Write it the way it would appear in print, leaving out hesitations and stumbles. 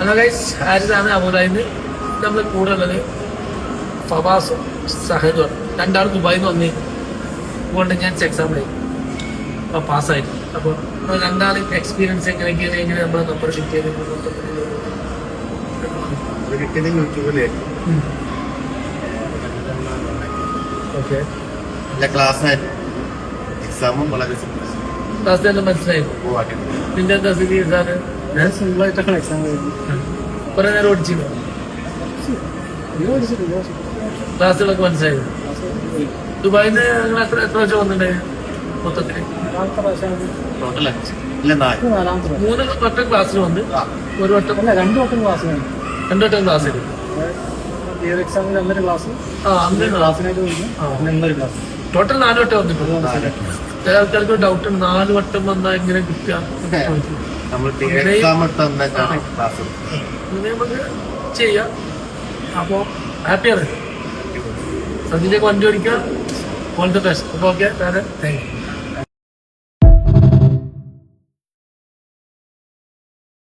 Hello guys, ആരിതാണ് അബുദാബിന്ന് നമ്മൾ കൂടെ ഉള്ളത് ഫവാസും സഹദും. രണ്ടാളും ദുബായിൽ നിന്ന് വന്നേ അതുകൊണ്ട് ഞാൻ എക്സാം ആയി അപ്പോൾ പാസ്സായിട്ട്. അപ്പോൾ രണ്ടാളും എക്സ്പീരിയൻസ് എങ്ങനെ നമ്മൾ നമ്പർ ഷിഫ്റ്റ് ചെയ്ത് ഓക്കെ ക്ലാസ് എക്സാമും വളരെ ക്ലാസ് തന്നെ മനസ്സിലായി. പിന്നെ എന്താ സ്ഥിതി സാറ്? ഞാൻ സിമ്പിളായിട്ടൊക്കെ എക്സാം കഴിഞ്ഞു. കുറെ നേരം ഓടിച്ചിരുന്നു. ക്ലാസ്സുകളൊക്കെ മനസ്സിലായത്. ദുബായിന്ന് നിങ്ങൾ എത്ര പ്രാവശ്യം വന്നിട്ടുണ്ടായി മൊത്തത്തില്? നാലാമത്തെ പ്രാവശ്യമാണ്. നാലാമത്തെ പ്രാവശ്യം. 3 വട്ടം ക്ലാസ്സിൽ വന്ന് ഒരു വട്ടം അല്ല, 2 വട്ടം ക്ലാസ് കഴിഞ്ഞു. 2 വട്ടം ക്ലാസ്സിൽ. തിയറി എക്സാമിൽ 1 ക്ലാസ്, അന്ന് ക്ലാസ്സിനായിട്ട് കഴിഞ്ഞു. പിന്നെ 1 ക്ലാസ്. ടോട്ടൽ 4 വട്ടം വന്നിട്ടുണ്ട്. ചില ആൾക്കാർക്ക് ഡൗട്ട് ഉണ്ട്, 4 വട്ടം വന്നാൽ എങ്ങനെ കിട്ടുക. അങ്ങനെ നമുക്ക് ചെയ്യാം. അപ്പോ ഹാപ്പിയാണ്. സദ്യയിലേക്ക് വണ്ടി ഓടിക്കുക. All the best. അപ്പോൾ ഓക്കെ, താങ്ക് യു.